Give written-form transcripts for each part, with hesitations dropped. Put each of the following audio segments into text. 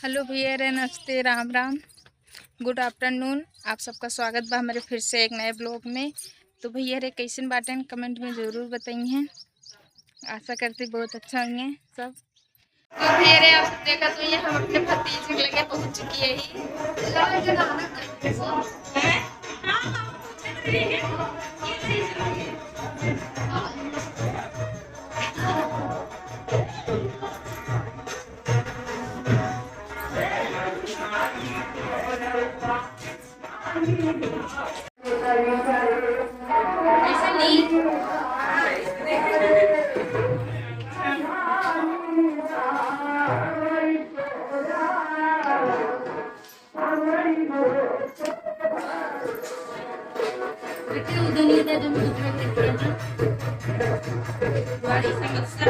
Hello भैया रे, नमस्ते, राम राम, गुड आफ्टरनून। आप सबका स्वागत बा हमारे फिर से एक नए ब्लॉग में। तो भैया रे कैसन बाटन कमेंट में ज़रूर बताइए। आशा करती बहुत अच्छा होंगे सब। तो भैया रे आप देखा तो ये हम अपने भतीजे लगे पहुँच चुकी है ही। ऐसा नहीं बड़ी समस्या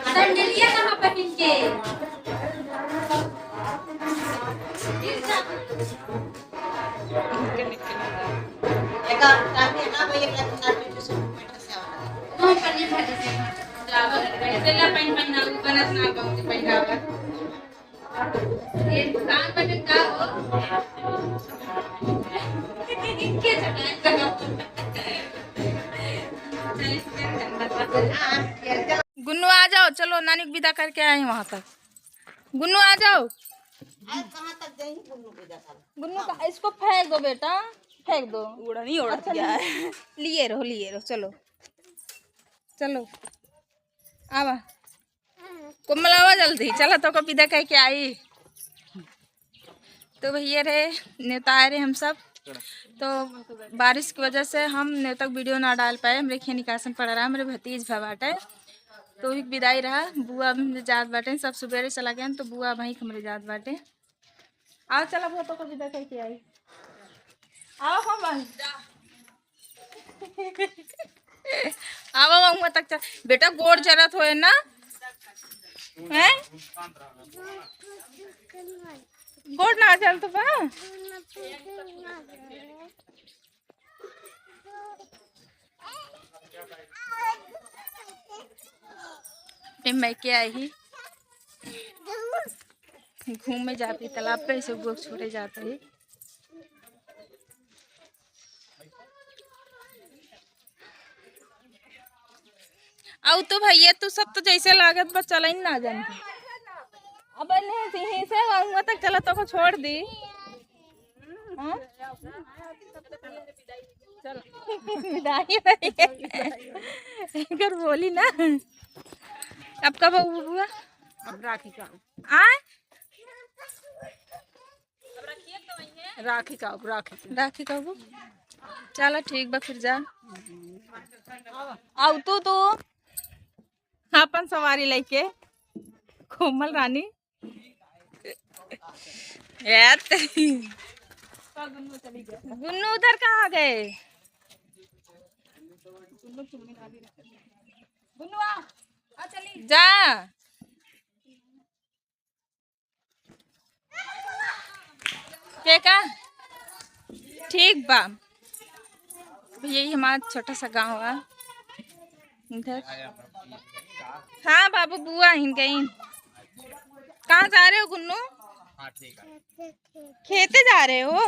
संडलिया कहाँ पहन के गुन्नू आ जाओ, चलो नानी को विदा करके आए वहां तक। गुन्नू आ जाओ। कहाँ तक जाएंगे गुन्नू का इसको फेंक दो बेटा, फेंक दो। उड़ा नहीं उड़ा अच्छा, क्या है। लिए रहो, चलो चलो आवा कोमल आवा जल्दी, चलो तो को विदा कह के आई। तो भैया रे न्योता आए रहे हम सब, तो बारिश की वजह से हम न्योता वीडियो ना डाल पाए। हमरे खिया निकासन पड़ रहा, मेरे भतीज भा बाटे तो एक विदाई रहा। बुआ भी जात बाटे, सब सुबेरे चला गया तो बुआ भाई हमरे जात बाटे। आओ चला बुआ तो को विदा कह के आई। आओ हम आवा वहाँ तक चल बेटा, गोड़ जरत होए ना है, गोड़ ना चल तो बा। मैं क्या आई घूमने जाती तालाब पे, सब लोग छोड़े जाते हैं। आओ तो भैया तू सब तो जैसे लागत बस चला ही ना जानती। अब नहीं से वहाँ तक चला तो को छोड़ दी। विदाई कर बोली ना। अब कब हुआ? अब राखी का राखी का चलो ठीक बा, फिर जा आओ तू अपन सवारी लेके कोमल रानी। यार गुन्नू उधर कहाँ गए? गुन्नू आ चली जा। के का ठीक बा। यही हमारा छोटा सा गांव है इधर। हाँ बाबू बुआ हिन गई। कहाँ जा रहे हो गुन्नू? खेते जा रहे हो?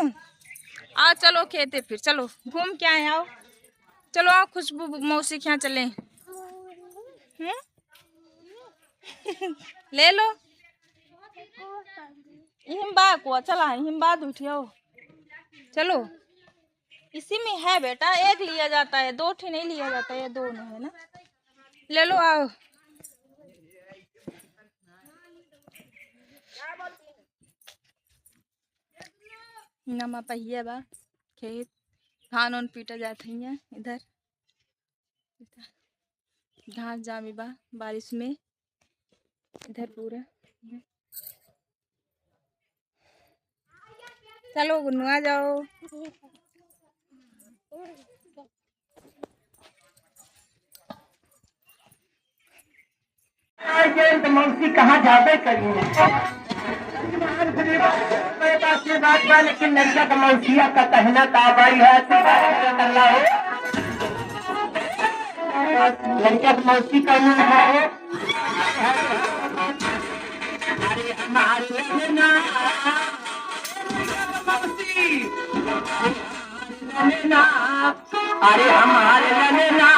आओ चलो खेते, फिर चलो घूम के आए। आओ चलो आओ खुशबू मौसी के यहाँ चले। ले लो हिम्बा को, चला हिम्बा उठियो चलो। इसी में है बेटा, एक लिया जाता है, दो ठे नहीं लिया जाता है, दोनों है ना। ले लो आओ। नमा पहिया बा खेत, धान उन पीटा जाते हैं इधर। घास जामी बा बारिश में इधर पूरा। चलो गुन्नू आ जाओ। जाए तो मौसी कहाँ जाबे करेंगे। ये बात बा लेकिन लड़का का मौसिया का कहना का भाई है लड़का का मौसी कहना है अरे हमारे ना ना अरे हमारे ना